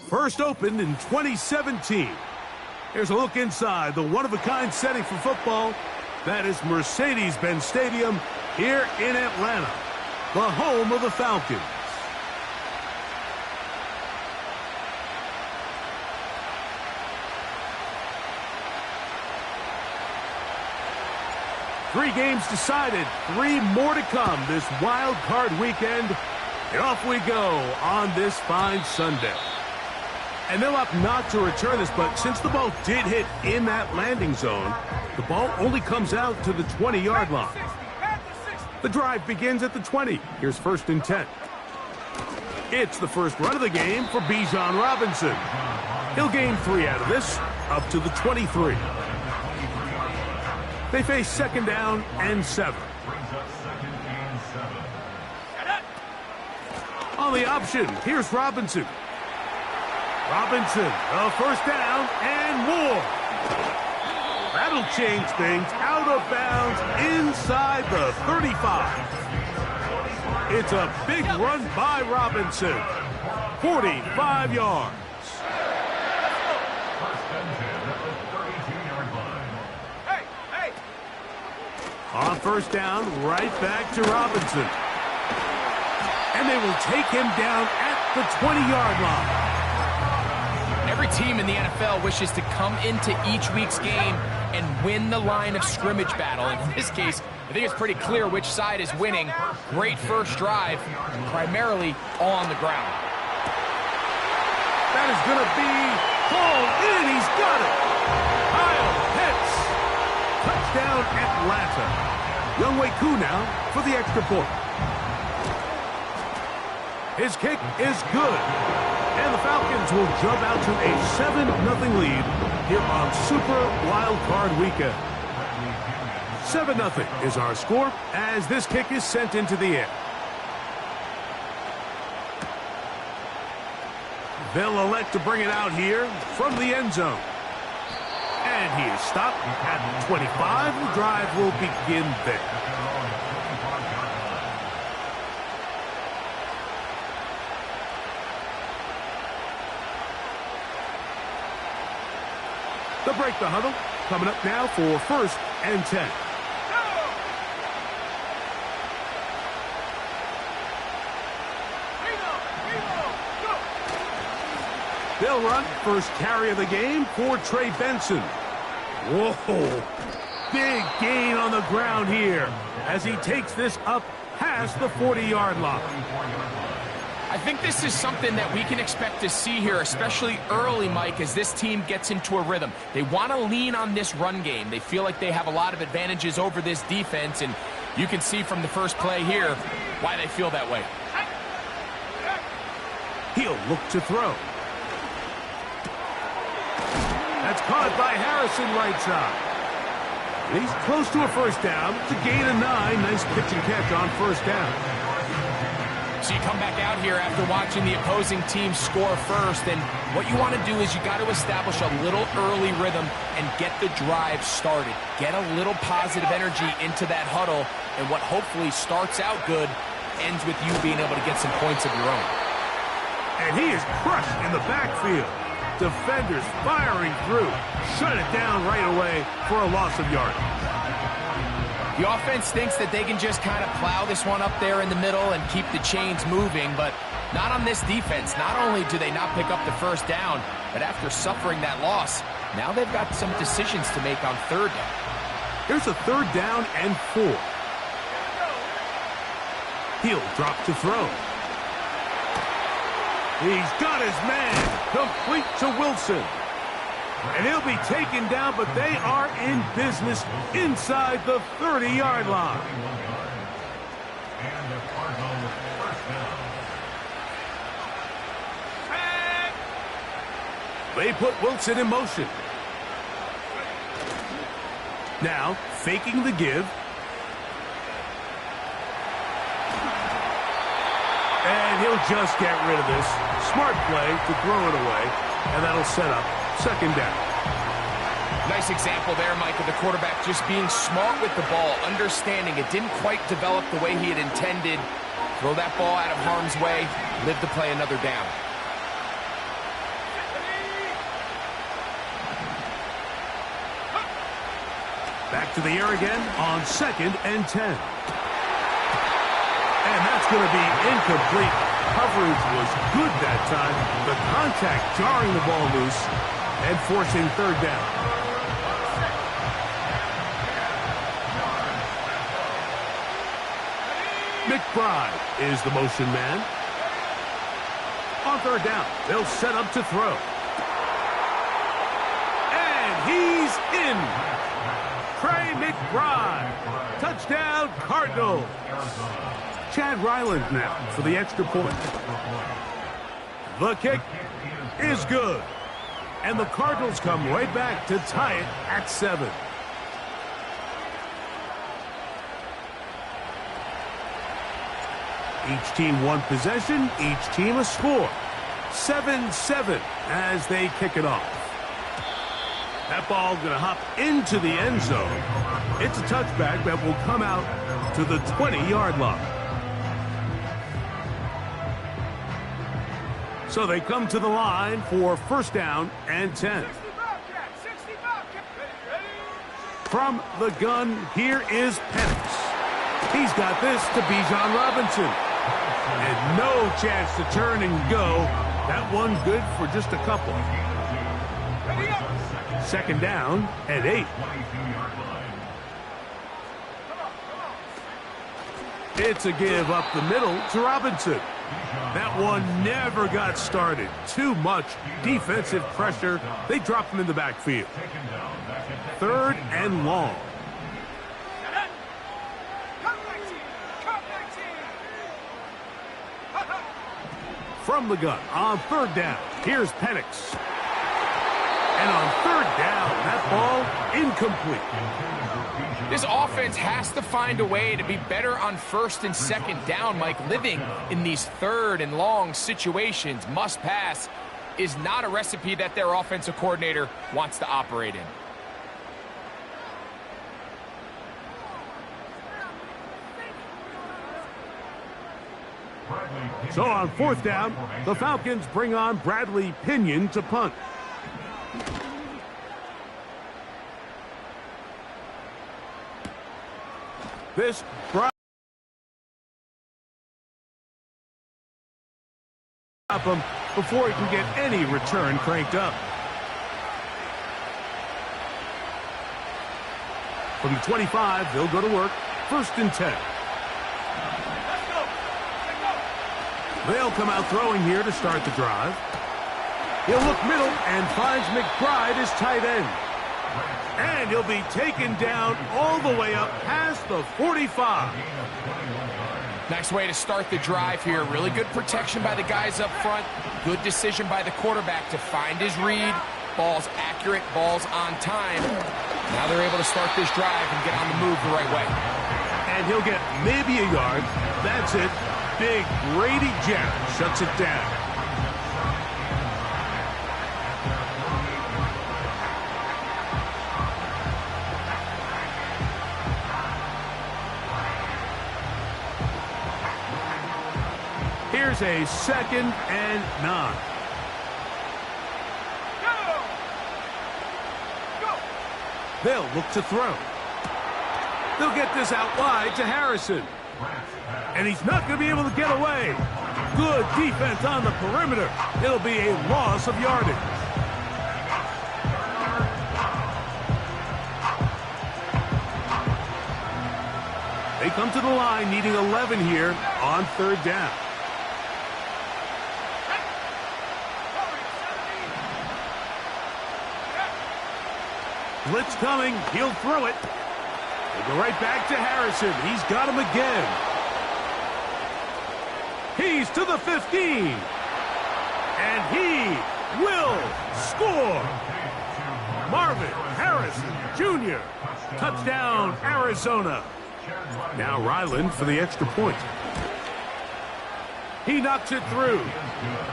First opened in 2017. Here's a look inside the one-of-a-kind setting for football. That is Mercedes-Benz Stadium here in Atlanta, the home of the Falcons. Three games decided, three more to come this wild card weekend. And off we go on this fine Sunday. And they'll opt not to return this, but since the ball did hit in that landing zone, the ball only comes out to the 20-yard line. The drive begins at the 20. Here's 1st and 10. It's the first run of the game for Bijan Robinson. He'll gain 3 out of this, up to the 23. They face 2nd down and 7. On the option, here's Robinson. Robinson, a 1st down and more. That'll change things. Out of bounds inside the 35. It's a big run by Robinson. 45 yards. On 1st down, right back to Robinson. And they will take him down at the 20-yard line. Every team in the NFL wishes to come into each week's game and win the line of scrimmage battle. And in this case, I think it's pretty clear which side is winning. Great first drive, primarily on the ground. That is going to be called in. He's got it. Kyle Pitts. Touchdown, Atlanta. Younghoe Koo now for the extra point. His kick is good. And the Falcons will jump out to a 7-0 lead here on Super Wild Card Weekend. 7-0 is our score as this kick is sent into the air. They'll elect to bring it out here from the end zone. And he is stopped at 25. The drive will begin there. They'll break the huddle. Coming up now for 1st and 10. They'll run. First carry of the game for Trey Benson. Whoa. Big gain on the ground here as he takes this up past the 40-yard line. I think this is something that we can expect to see here, especially early, Mike, as this team gets into a rhythm. They want to lean on this run game. They feel like they have a lot of advantages over this defense, and you can see from the first play here why they feel that way. He'll look to throw. That's caught by Harrison right side. And he's close to a 1st down to gain a 9. Nice pitch and catch on 1st down. So you come back out here after watching the opposing team score first, and what you want to do is you got to establish a little early rhythm and get the drive started. Get a little positive energy into that huddle, and what hopefully starts out good ends with you being able to get some points of your own. And he is crushed in the backfield. Defenders firing through. Shut it down right away for a loss of yardage. The offense thinks that they can just kind of plow this one up there in the middle and keep the chains moving, but not on this defense. Not only do they not pick up the 1st down, but after suffering that loss, now they've got some decisions to make on 3rd down. Here's a 3rd down and 4. He'll drop to throw. He's got his man. Complete to Wilson. And he'll be taken down, but they are in business inside the 30-yard line. And the Cardinals 1st down. They put Wilson in motion. Now, faking the give. And he'll just get rid of this. Smart play to throw it away, and that'll set up 2nd down. Nice example there, Mike, of the quarterback just being smart with the ball, understanding it didn't quite develop the way he had intended. Throw that ball out of harm's way, live to play another down. Back to the air again on 2nd and 10. And that's going to be incomplete. Coverage was good that time. The contact jarring the ball loose and forcing 3rd down. McBride is the motion man. On 3rd down, they'll set up to throw. And he's in. Trey McBride. Touchdown, Cardinals. Chad Ryland now for the extra point. The kick is good. And the Cardinals come right back to tie it at 7. Each team one possession, each team a score. 7-7 as they kick it off. That ball going to hop into the end zone. It's a touchback that will come out to the 20-yard line. So they come to the line for 1st down and 10. From the gun, here is Penix. He's got this to Bijan Robinson. And no chance to turn and go. That one good for just a couple. 2nd down and 8. It's a give up the middle to Robinson. That one never got started. Too much defensive pressure. They drop him in the backfield. 3rd and long. From the gun on 3rd down. Here's Penix. And on 3rd down, that ball incomplete. This offense has to find a way to be better on 1st and 2nd down, Mike. Living in these 3rd and long situations, must pass, is not a recipe that their offensive coordinator wants to operate in. So on 4th down, the Falcons bring on Bradley Pinion to punt. This stop him before he can get any return cranked up. From the 25, they'll go to work. 1st and 10. They'll come out throwing here to start the drive. He'll look middle and finds McBride as tight end. And he'll be taken down all the way up past the 45. Nice way to start the drive here. Really good protection by the guys up front. Good decision by the quarterback to find his read. Ball's accurate, ball's on time. Now they're able to start this drive and get on the move the right way. And he'll get maybe a yard. That's it. Big Grady Jarrett shuts it down. Here's a 2nd and 9. They'll look to throw. They'll get this out wide to Harrison. And he's not going to be able to get away. Good defense on the perimeter. It'll be a loss of yardage. They come to the line needing 11 here on 3rd down. Blitz coming. He'll throw it. They'll go right back to Harrison. He's got him again. He's to the 15. And he will score. Marvin Harrison Jr. Touchdown, Arizona. Now Ryland for the extra point. He knocks it through.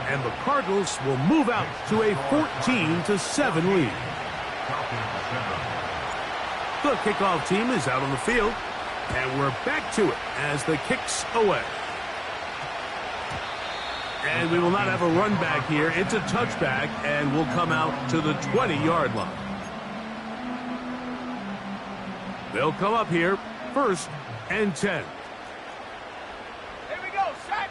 And the Cardinals will move out to a 14-7 lead. The kickoff team is out on the field. And we're back to it as the kick's away. And we will not have a run back here. It's a touchback, and we'll come out to the 20-yard line. They'll come up here, 1st and 10. Here we go, set.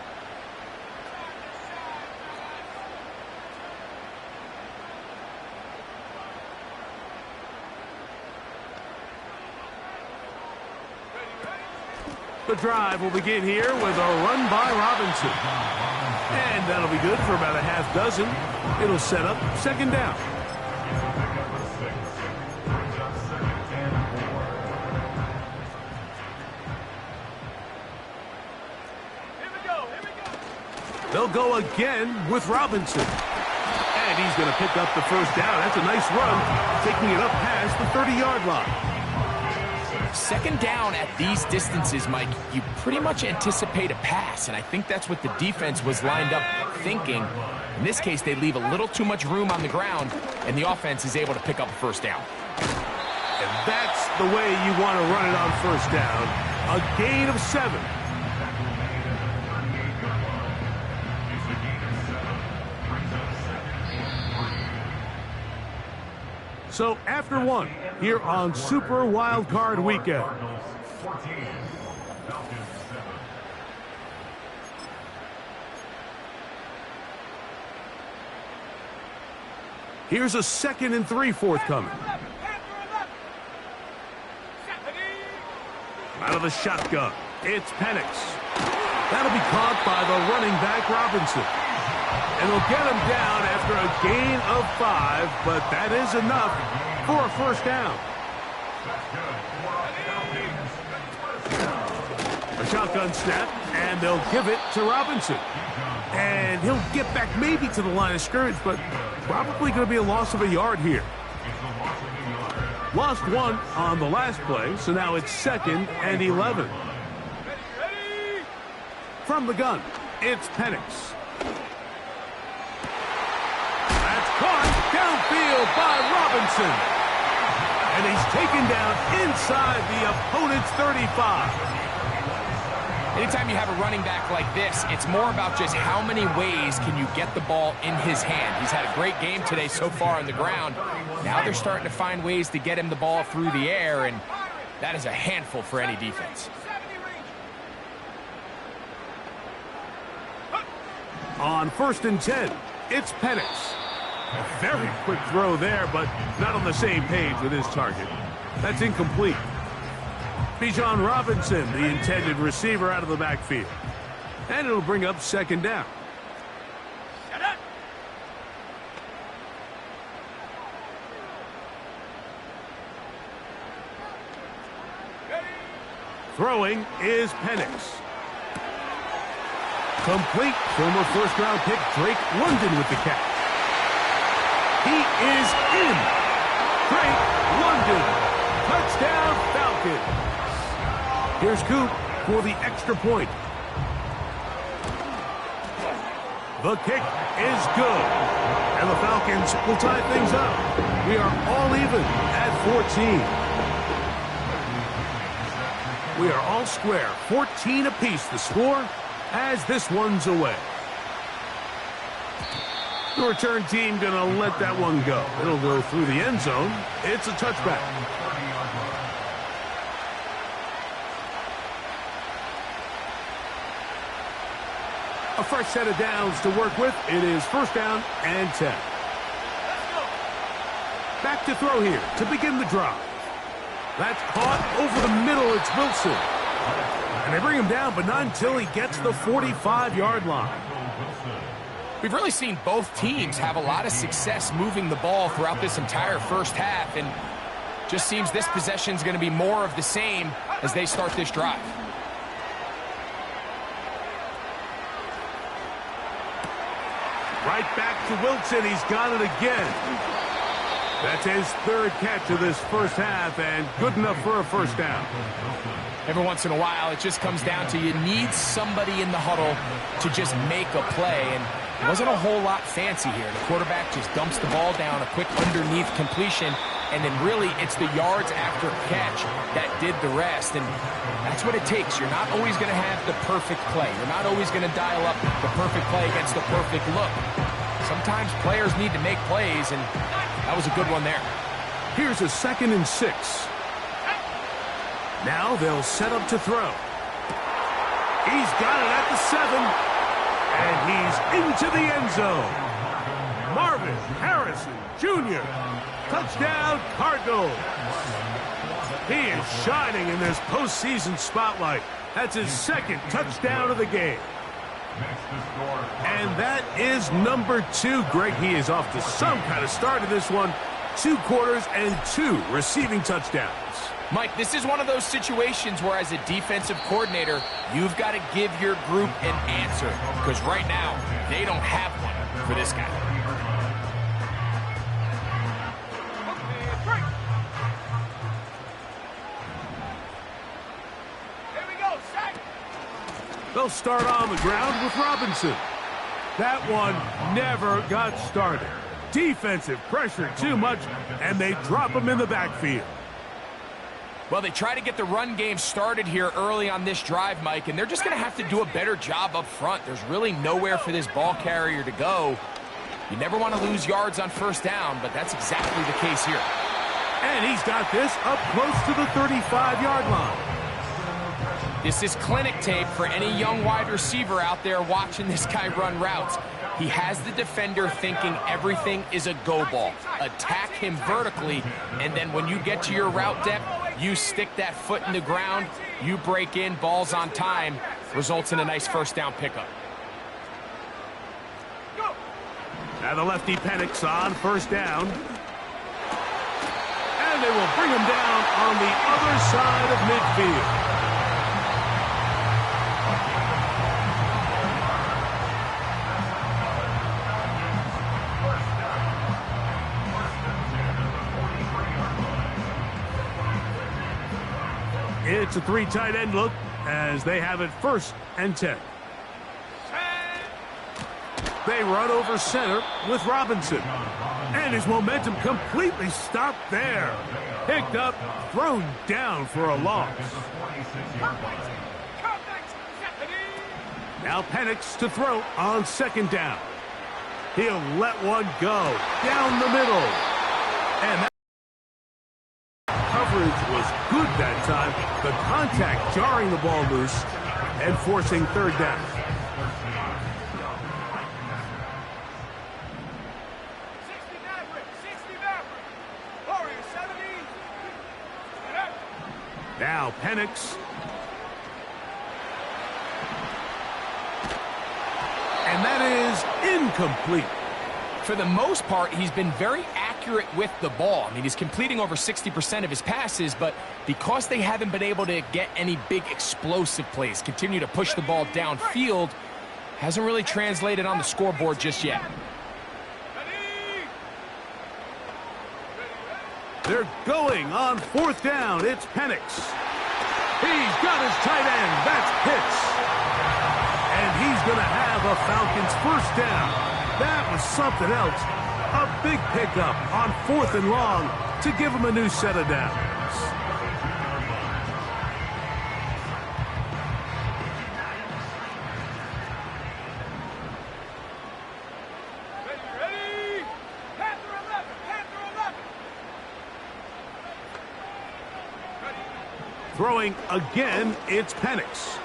The drive will begin here with a run by Robinson. And that'll be good for about a half dozen. It'll set up 2nd down. They'll go again with Robinson. And he's going to pick up the 1st down. That's a nice run, taking it up past the 30-yard line. 2nd down at these distances, Mike, you pretty much anticipate a pass, and I think that's what the defense was lined up thinking. In this case, they leave a little too much room on the ground, and the offense is able to pick up a 1st down. And that's the way you want to run it on 1st down. A gain of 7. So after 1, here on Super Wild Card Weekend. Here's a 2nd and 3 forthcoming. Out of the shotgun, it's Penix. That'll be caught by the running back Robinson. And they'll get him down after a gain of 5, but that is enough for a 1st down. A shotgun snap, and they'll give it to Robinson. And he'll get back maybe to the line of scrimmage, but probably going to be a loss of a yard here. Lost 1 on the last play, so now it's 2nd and 11. From the gun, it's Penix. Caught downfield by Robinson. And he's taken down inside the opponent's 35. Anytime you have a running back like this, it's more about just how many ways can you get the ball in his hand. He's had a great game today so far on the ground. Now they're starting to find ways to get him the ball through the air, and that is a handful for any defense. On 1st and 10, it's Penix. A very quick throw there, but not on the same page with his target. That's incomplete. Bijan Robinson, the intended receiver, out of the backfield. And it'll bring up 2nd down. Throwing is Penix. Complete. Former 1st-round pick Drake London with the catch. He is in. Drake London. Touchdown, Falcons. Here's Coop for the extra point. The kick is good. And the Falcons will tie things up. We are all even at 14. We are all square. 14 apiece the score as this one's away. The return team going to let that one go. It'll go through the end zone. It's a touchback. A fresh set of downs to work with. It is 1st down and 10. Back to throw here to begin the drive. That's caught over the middle. It's Wilson. And they bring him down, but not until he gets the 45-yard line. We've really seen both teams have a lot of success moving the ball throughout this entire 1st half, and just seems this possession is going to be more of the same as they start this drive. Right back to Wilson. He's got it again. That's his 3rd catch of this 1st half, and good enough for a 1st down. Every once in a while, it just comes down to you need somebody in the huddle to just make a play, and it wasn't a whole lot fancy here. The quarterback just dumps the ball down, a quick underneath completion, and then really it's the yards after catch that did the rest, and that's what it takes. You're not always going to have the perfect play. You're not always going to dial up the perfect play against the perfect look. Sometimes players need to make plays, and that was a good one there. Here's a 2nd and 6. Now they'll set up to throw. He's got it at the 7. And he's into the end zone. Marvin Harrison Jr. Touchdown, Cardinals. He is shining in this postseason spotlight. That's his second touchdown of the game. And that is number 2. Greg, he is off to some kind of start in this one. 2 quarters and 2 receiving touchdowns. Mike, this is one of those situations where as a defensive coordinator, you've got to give your group an answer. Because right now, they don't have one for this guy. Here we go, sack. They'll start on the ground with Robinson. That one never got started. Defensive pressure too much, and they drop him in the backfield. Well, they try to get the run game started here early on this drive, Mike, and they're just going to have to do a better job up front. There's really nowhere for this ball carrier to go. You never want to lose yards on first down, but that's exactly the case here. And he's got this up close to the 35-yard line. This is clinic tape for any young wide receiver out there watching this guy run routes. He has the defender thinking everything is a go ball. Attack him vertically, and then when you get to your route depth, you stick that foot in the ground, you break in, balls on time, results in a nice first down pickup. Now the lefty Penix on first down. And they will bring him down on the other side of midfield. It's a 3 tight end look as they have it 1st and 10. They run over center with Robinson. And his momentum completely stopped there. Picked up, thrown down for a loss. Now Penix to throw on 2nd down. He'll let one go down the middle. And that coverage was good that time. The contact jarring the ball loose and forcing 3rd down. Now Penix. And that is incomplete. For the most part, he's been very accurate with the ball. I mean, he's completing over 60% of his passes, but because they haven't been able to get any big explosive plays, continue to push the ball downfield, hasn't really translated on the scoreboard just yet. They're going on 4th down. It's Penix. He's got his tight end. That's Pitts. And he's going to have a Falcons 1st down. That was something else. A big pickup on 4th and long to give him a new set of downs. Throwing again, it's Penix.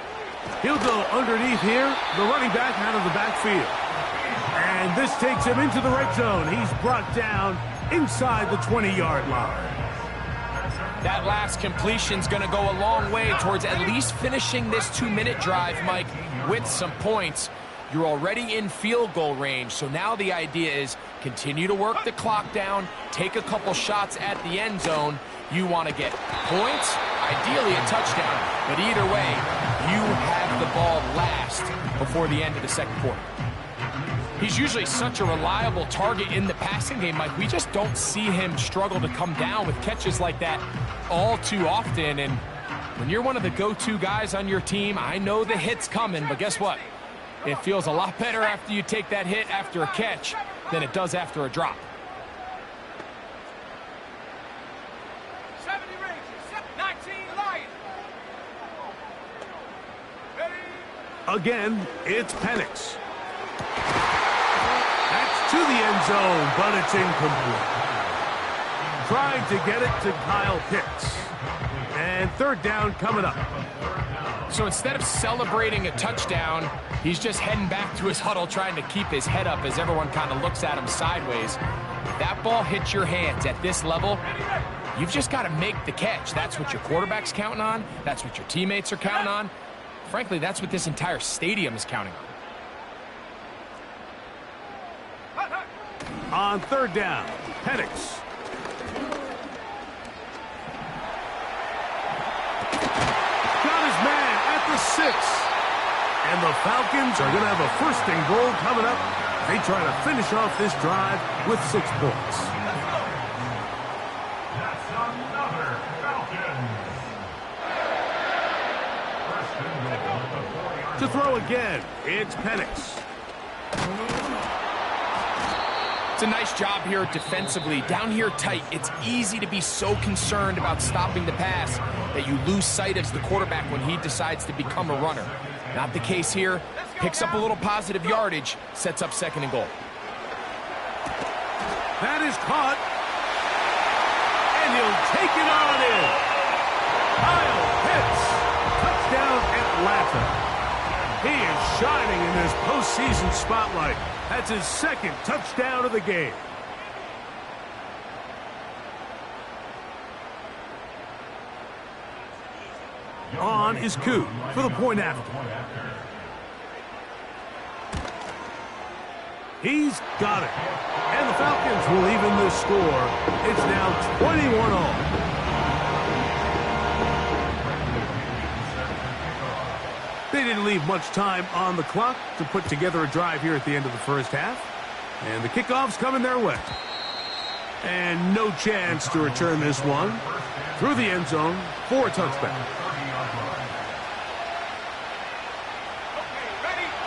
He'll go underneath here, the running back out of the backfield. And this takes him into the red zone. He's brought down inside the 20-yard line. That last completion's going to go a long way towards at least finishing this 2-minute drive, Mike, with some points. You're already in field goal range, so now the idea is continue to work the clock down, take a couple shots at the end zone. You want to get points, ideally a touchdown, but either way, you have the ball last before the end of the 2nd quarter. He's usually such a reliable target in the passing game, Mike. We just don't see him struggle to come down with catches like that all too often. And when you're one of the go-to guys on your team, I know the hit's coming, but guess what? It feels a lot better after you take that hit after a catch than it does after a drop. Again, it's Penix. That's to the end zone, but it's incomplete. trying to get it to Kyle Pitts. And third down coming up. So instead of celebrating a touchdown, he's just heading back to his huddle trying to keep his head up as everyone kind of looks at him sideways. If that ball hits your hands at this level, you've just got to make the catch. That's what your quarterback's counting on. That's what your teammates are counting on. Frankly, that's what this entire stadium is counting on. On third down, Penix. Got his man at the 6. And the Falcons are going to have a first and goal coming up. They try to finish off this drive with 6 points. That's another Falcons. First and goal at the 40-yard To throw again, it's Penix. It's a nice job here defensively. Down here tight, it's easy to be so concerned about stopping the pass that you lose sight of the quarterback when he decides to become a runner. Not the case here. Picks up a little positive yardage, sets up second and goal. That is caught. And he'll take it on in. Kyle Pitts. Touchdown Atlanta. He is shining in this postseason spotlight. That's his second touchdown of the game. On is Koo for the point after. He's got it. And the Falcons will even this score. It's now 21-all. They didn't leave much time on the clock to put together a drive here at the end of the first half. And the kickoff's coming their way. And no chance to return this one through the end zone for a touchback.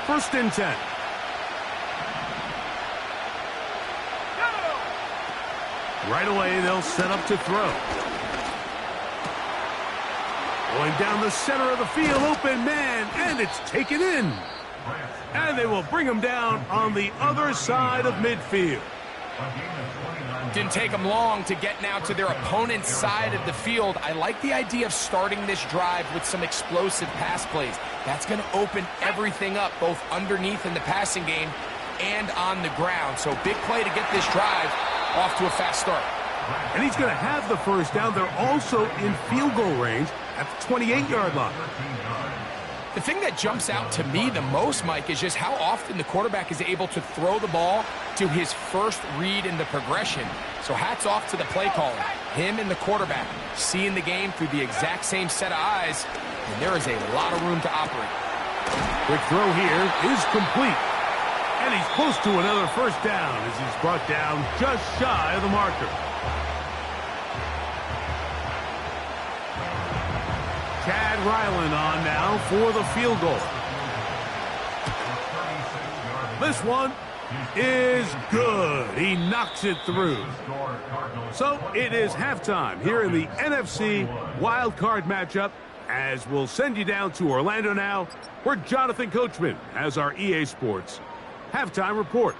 First and 10. Right away, they'll set up to throw. Going down the center of the field, open man, and it's taken in. And they will bring him down on the other side of midfield. Didn't take them long to get now to their opponent's side of the field. I like the idea of starting this drive with some explosive pass plays. That's going to open everything up, both underneath in the passing game and on the ground. So big play to get this drive off to a fast start. And he's going to have the first down. They're also in field goal range at the 28-yard line. The thing that jumps out to me the most, Mike, is just how often the quarterback is able to throw the ball to his first read in the progression. So hats off to the play caller. Him and the quarterback seeing the game through the exact same set of eyes, and there is a lot of room to operate. Quick throw here is complete. And he's close to another first down as he's brought down just shy of the marker. Chad Ryland on now for the field goal. This one is good. He knocks it through. So it is halftime here in the NFC wildcard matchup, as we'll send you down to Orlando now, where Jonathan Coachman has our EA Sports halftime report.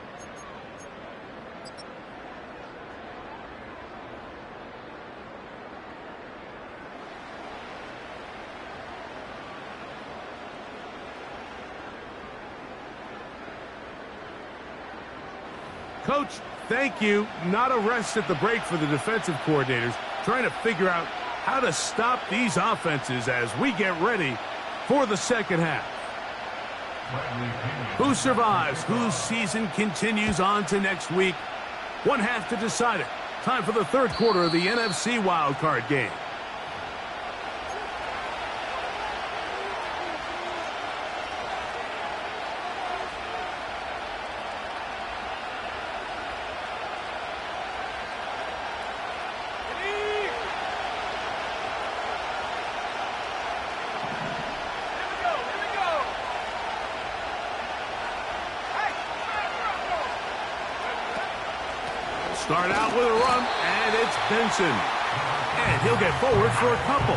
Coach, thank you. Not a rest at the break for the defensive coordinators, trying to figure out how to stop these offenses as we get ready for the second half. Who survives? Whose season continues on to next week? One half to decide it. Time for the third quarter of the NFC wildcard game. Start out with a run, and it's Benson. And he'll get forward for a couple.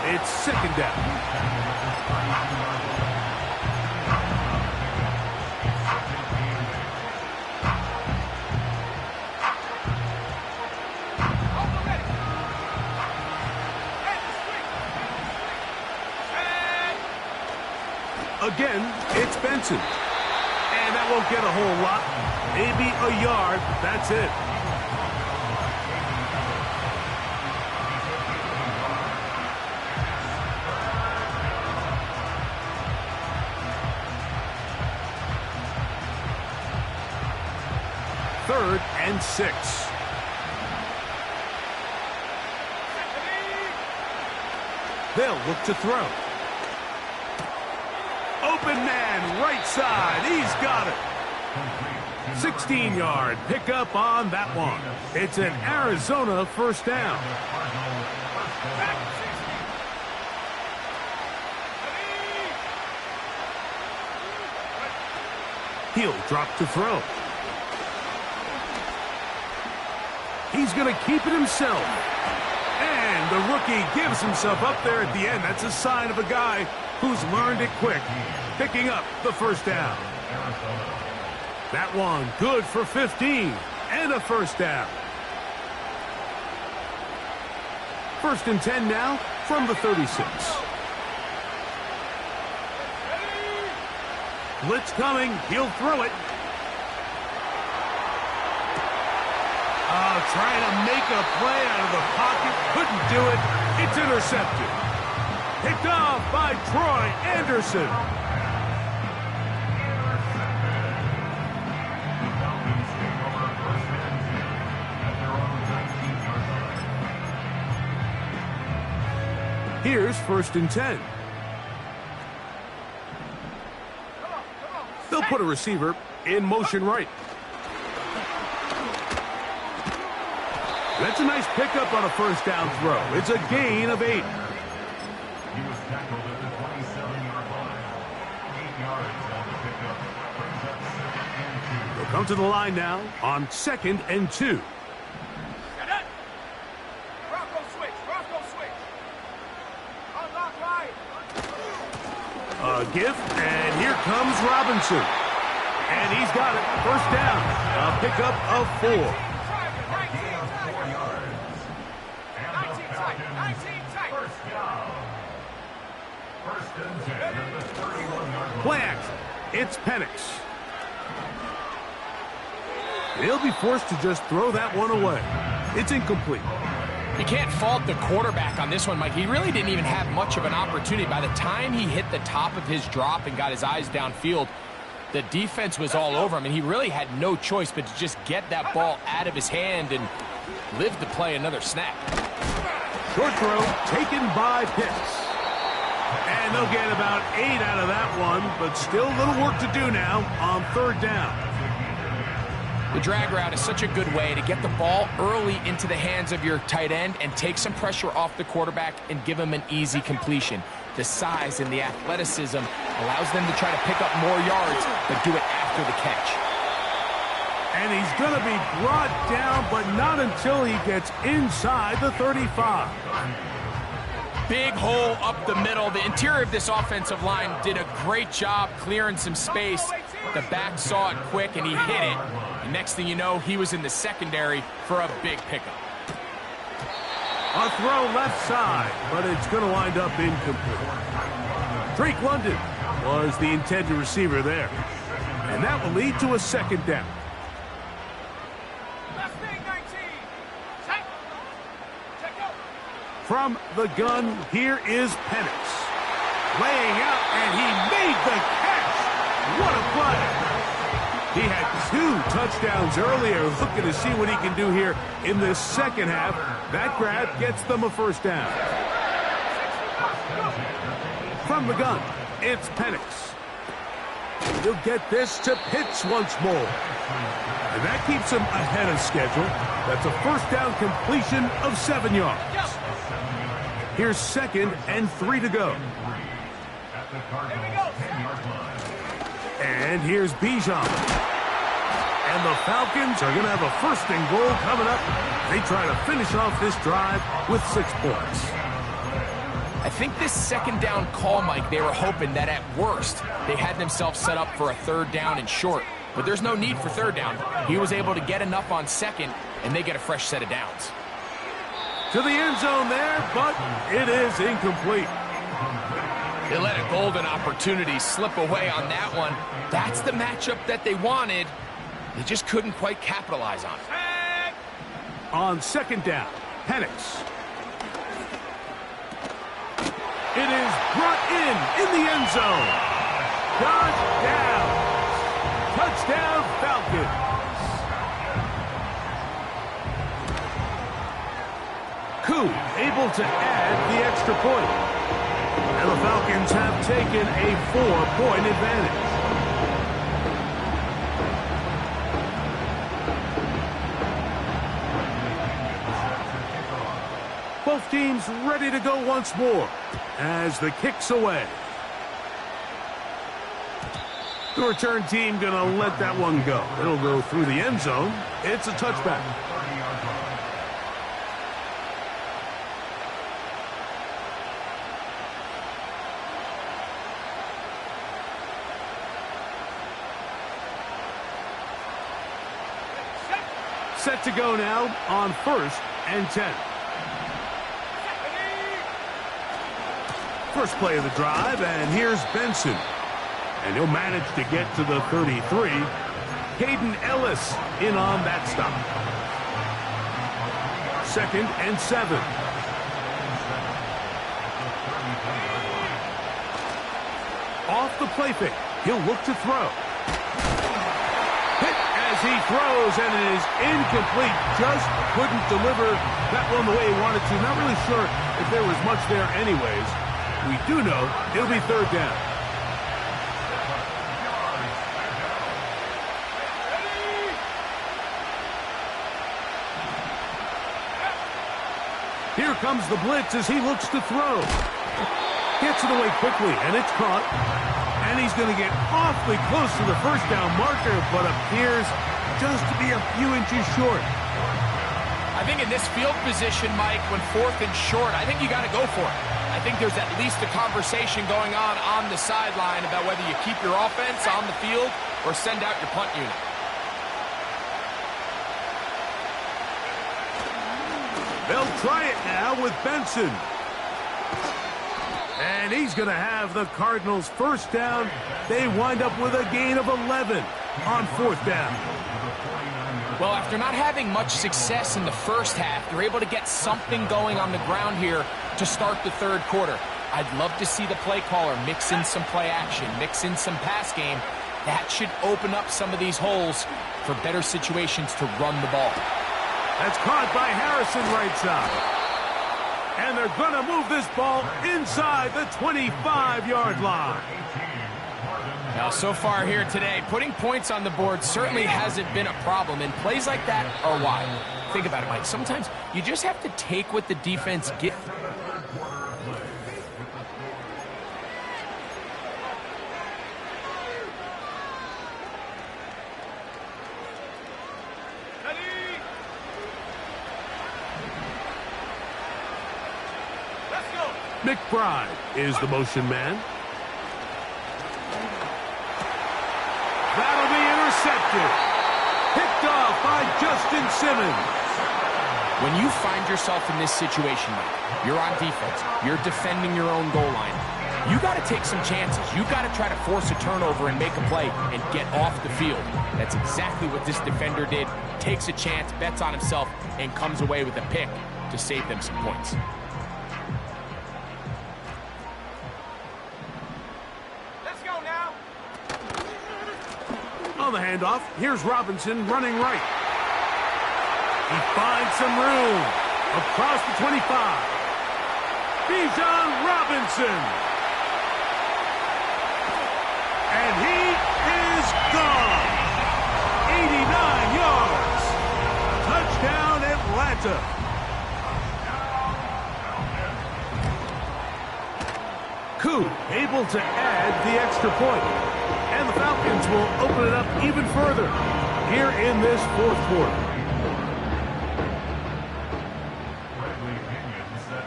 It's second down. Again, it's Benson. And that won't get a whole lot. Maybe a yard. That's it. Third and 6. They'll look to throw. Open man, right side. He's got it. 16-yard pickup on that one. It's an Arizona first down. He'll drop to throw. He's going to keep it himself. And the rookie gives himself up there at the end. That's a sign of a guy who's learned it quick, picking up the first down. That one good for 15 and a first down. First and 10 now from the 36. Blitz coming. He'll throw it. Trying to make a play out of the pocket. Couldn't do it. It's intercepted. Picked off by Troy Anderson. Here's first and 10. They'll put a receiver in motion right. That's a nice pickup on a first down throw. It's a gain of 8. He was tackled at the 27-yard line. 8 yards on the pickup. Brings up 2nd and 2. They'll come to the line now on 2nd and 2. Bronco switch. Bronco switch. Unlock right. A gift, and here comes Robinson. And he's got it. First down. A pickup of 4. Play action. It's Penix. They'll be forced to just throw that one away. It's incomplete. You can't fault the quarterback on this one, Mike. He really didn't even have much of an opportunity. By the time he hit the top of his drop and got his eyes downfield, the defense was all over him, and he really had no choice but to just get that ball out of his hand and live to play another snap. Short throw taken by Pitts. And they'll get about 8 out of that one, but still a little work to do now on third down. The drag route is such a good way to get the ball early into the hands of your tight end and take some pressure off the quarterback and give him an easy completion. The size and the athleticism allows them to try to pick up more yards, but do it after the catch. And he's going to be brought down, but not until he gets inside the 35. Big hole up the middle. The interior of this offensive line did a great job clearing some space. The back saw it quick, and he hit it. And next thing you know, he was in the secondary for a big pickup. A throw left side, but it's going to wind up incomplete. Drake London was the intended receiver there. And that will lead to a second down. From the gun, here is Penix. Laying out, and he made the catch. What a play. He had 2 touchdowns earlier. Looking to see what he can do here in the second half. That grab gets them a first down. From the gun, it's Penix. He'll get this to Pitts once more. And that keeps him ahead of schedule. That's a first down completion of 7 yards. Here's 2nd and 3 to go. And here's Bijan. And the Falcons are going to have a first and goal coming up. They try to finish off this drive with 6 points. I think this second down call, Mike, they were hoping that at worst they had themselves set up for a third down and short. But there's no need for third down. He was able to get enough on second, and they get a fresh set of downs. To the end zone there, but it is incomplete. They let a golden opportunity slip away on that one. That's the matchup that they wanted. They just couldn't quite capitalize on it. On second down, Penix. It is brought in the end zone. Touchdown. Touchdown, Falcons. Koo able to add the extra point. And the Falcons have taken a 4-point advantage. Both teams ready to go once more as the kick's away. The return team going to let that one go. It'll go through the end zone. It's a touchback. Set to go now on 1st and 10. First play of the drive, and here's Benson. And he'll manage to get to the 33. Caden Ellis in on that stop. 2nd and 7. Off the play fake. He'll look to throw. Hit as he throws, and it is incomplete. Just couldn't deliver that one the way he wanted to. Not really sure if there was much there anyways. We do know it'll be 3rd down. Here comes the blitz as he looks to throw. Gets it away quickly, and it's caught. And he's going to get awfully close to the 1st down marker, but appears just to be a few inches short. I think in this field position, Mike, when 4th and short, I think you got to go for it. I think there's at least a conversation going on the sideline about whether you keep your offense on the field or send out your punt unit. They'll try it now with Benson. And he's going to have the Cardinals' 1st down. They wind up with a gain of 11 on 4th down. Well, after not having much success in the first half, they're able to get something going on the ground here to start the 3rd quarter. I'd love to see the play caller mix in some play action, mix in some pass game. That should open up some of these holes for better situations to run the ball. That's caught by Harrison right side. And they're going to move this ball inside the 25-yard line. Now, so far here today, putting points on the board certainly hasn't been a problem, and plays like that are why. Think about it, Mike. Sometimes you just have to take what the defense gives. McBride is the motion man. That'll be intercepted. Picked off by Justin Simmons. When you find yourself in this situation, Mike, you're on defense, you're defending your own goal line, you got to take some chances. You got to try to force a turnover and make a play and get off the field. That's exactly what this defender did. Takes a chance, bets on himself, and comes away with a pick to save them some points. On the handoff, here's Robinson running right. He finds some room across the 25. Bijan Robinson. And he is gone. 89 yards. Touchdown, Atlanta. Koo able to add the extra point. And the Falcons will open it up even further here in this 4th quarter.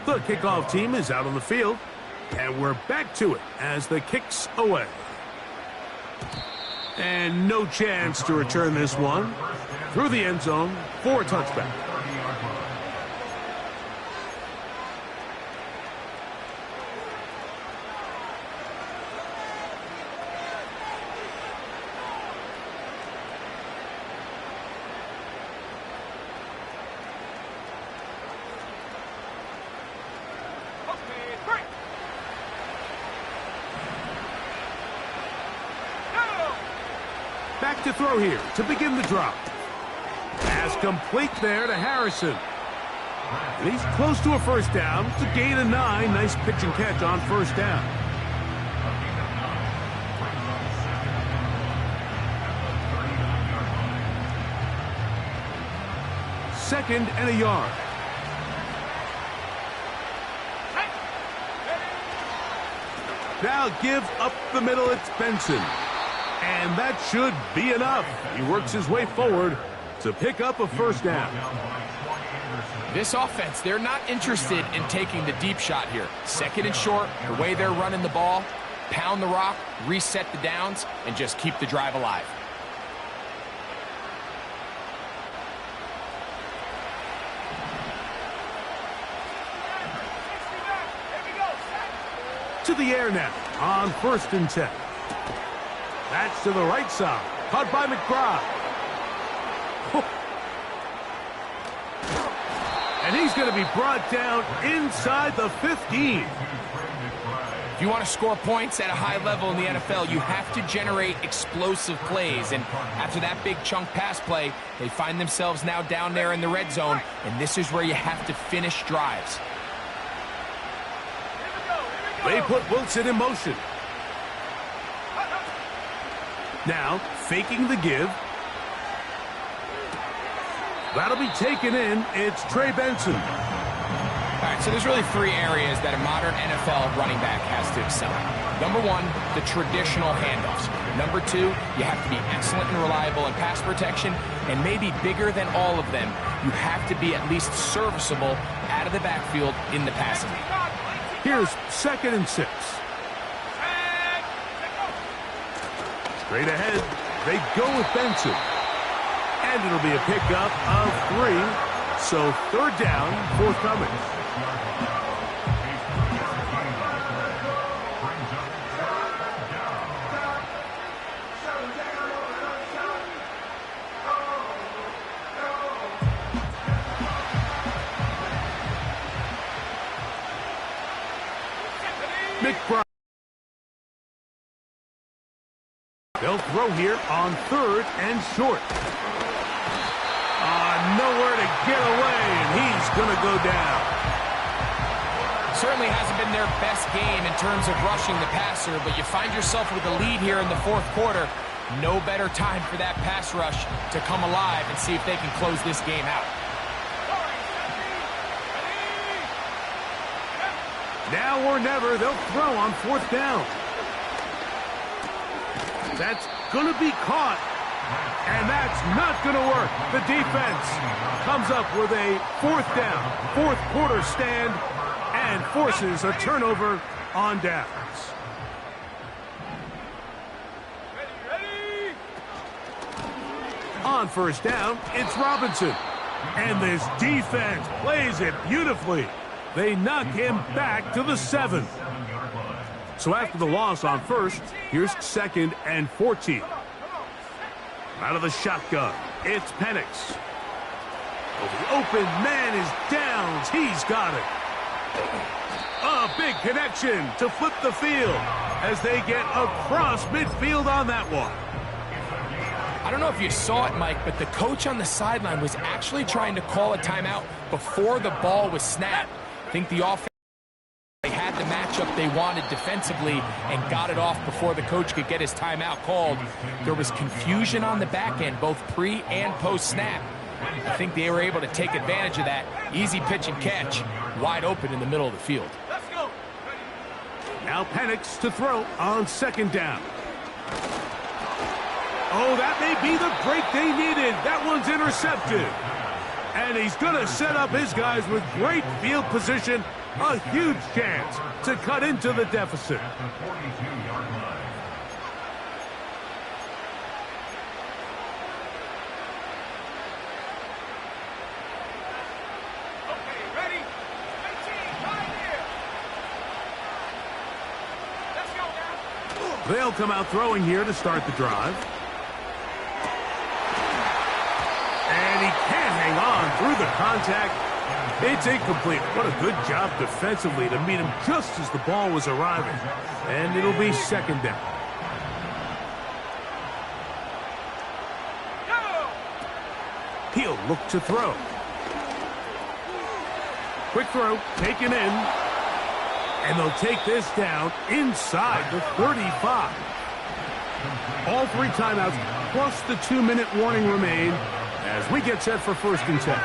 The kickoff team is out on the field, and we're back to it as the kick's away. And no chance to return this one through the end zone for a touchback. Back to throw here to begin the drop. Pass complete there to Harrison. And he's close to a first down. It's a gain of 9. Nice pitch and catch on first down. Second and a yard. Now give up the middle. It's Benson. And that should be enough. He works his way forward to pick up a first down. This offense, they're not interested in taking the deep shot here. Second and short, the way they're running the ball, pound the rock, reset the downs, and just keep the drive alive. To the air now on 1st and 10. That's to the right side. Caught by McBride. And he's going to be brought down inside the 15. If you want to score points at a high level in the NFL, you have to generate explosive plays. And after that big chunk pass play, they find themselves now down there in the red zone. And this is where you have to finish drives. They put Wilson in motion. Now, faking the give. That'll be taken in. It's Trey Benson. All right, so there's really 3 areas that a modern NFL running back has to excel at. Number 1, the traditional handoffs. Number 2, you have to be excellent and reliable in pass protection. And maybe bigger than all of them, you have to be at least serviceable out of the backfield in the passing game. Here's 2nd and 6. Straight ahead, they go with Benson. And it'll be a pickup of 3. So 3rd down, forthcoming. McBride. They'll throw here on 3rd and short. Nowhere to get away, and he's going to go down. Certainly hasn't been their best game in terms of rushing the passer, but you find yourself with a lead here in the 4th quarter. No better time for that pass rush to come alive and see if they can close this game out. Now or never, they'll throw on 4th down. That's going to be caught. And that's not going to work. The defense comes up with a 4th down, 4th quarter stand, and forces a turnover on downs. Ready. On 1st down, it's Robinson. And this defense plays it beautifully. They knock him back to the 7. So after the loss on 1st, here's 2nd and 14. Out of the shotgun, it's Penix. Oh, the open man is Downs. He's got it. A big connection to flip the field as they get across midfield on that one. I don't know if you saw it, Mike, but the coach on the sideline was actually trying to call a timeout before the ball was snapped. I think the offense had the matchup they wanted defensively and got it off before the coach could get his timeout called. There was confusion on the back end, both pre and post snap. I think they were able to take advantage of that. Easy pitch and catch, wide open in the middle of the field. Let's go. Now Penix to throw on 2nd down. Oh, that may be the break they needed. That one's intercepted. And he's going to set up his guys with great field position. A huge chance to cut into the deficit. At the 42-yard line. Okay, ready? 18, right here. Let's go now. They'll come out throwing here to start the drive. And he can't hang on through the contact. It's incomplete. What a good job defensively to meet him just as the ball was arriving. And it'll be 2nd down. look to throw. Quick throw, taken in. And they'll take this down inside the 35. All 3 timeouts plus the 2-minute warning remain as we get set for 1st and 10.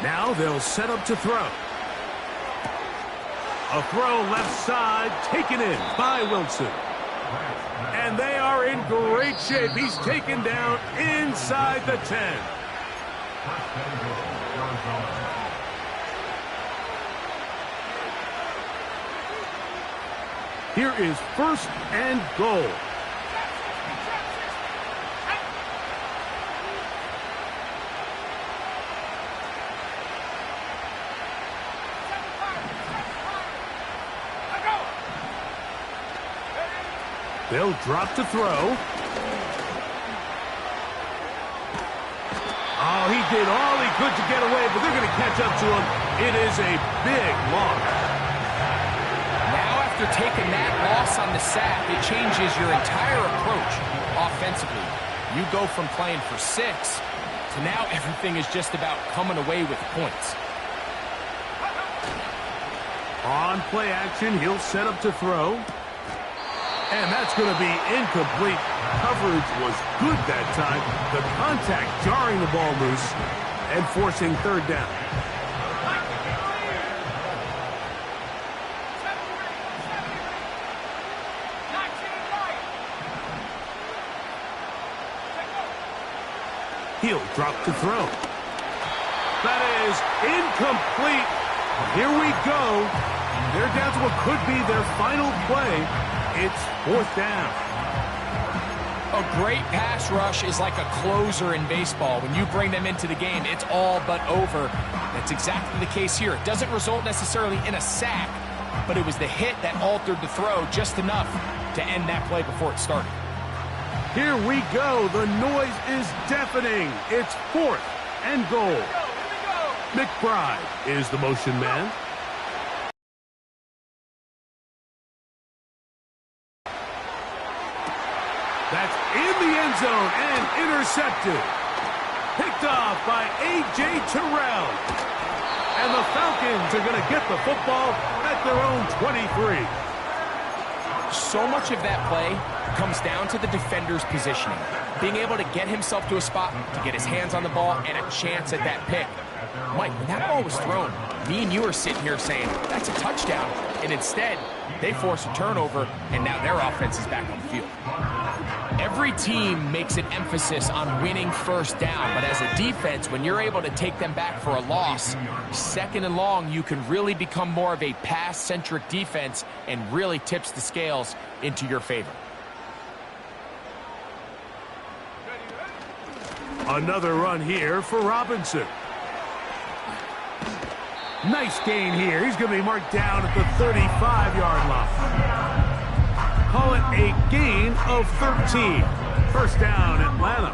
Now they'll set up to throw. A throw left side, taken in by Wilson. And they are in great shape. He's taken down inside the 10. Here is 1st and goal. They'll drop to throw. Oh, he did all he could to get away, but they're going to catch up to him. It is a big loss. After taking that loss on the sack, it changes your entire approach offensively. You go from playing for 6 to now everything is just about coming away with points. On play action, he'll set up to throw. And that's going to be incomplete. Coverage was good that time. The contact jarring the ball loose and forcing 3rd down. He'll drop to throw. That is incomplete. Here we go. They're down to what could be their final play. It's 4th down. A great pass rush is like a closer in baseball. When you bring them into the game, it's all but over. That's exactly the case here. It doesn't result necessarily in a sack, but it was the hit that altered the throw just enough to end that play before it started. Here we go. The noise is deafening. It's 4th and goal. McBride is the motion man. That's in the end zone and intercepted. Picked off by A.J. Terrell. And the Falcons are going to get the football at their own 23. So much of that play comes down to the defender's positioning. Being able to get himself to a spot, to get his hands on the ball, and a chance at that pick. Mike, when that ball was thrown, me and you are sitting here saying, that's a touchdown. And instead, they force a turnover, and now their offense is back on the field. Every team makes an emphasis on winning 1st down, but as a defense, when you're able to take them back for a loss, 2nd and long, you can really become more of a pass-centric defense and really tips the scales into your favor. Another run here for Robinson. Nice gain here. He's going to be marked down at the 35-yard line. Call it a gain of 13. 1st down, Atlanta.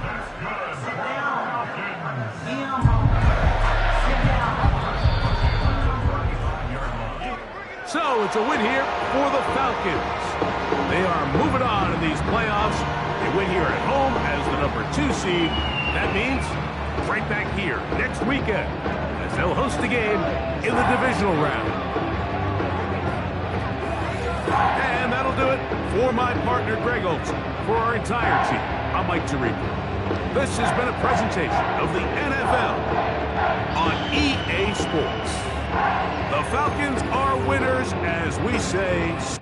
So it's a win here for the Falcons. They are moving on in these playoffs. They win here at home as the number 2 seed. That means right back here next weekend as they'll host a game in the divisional round. And that'll do it for my partner, Greg Olson. For our entire team, I'm Mike Tirico. This has been a presentation of the NFL on EA Sports. The Falcons are winners, as we say.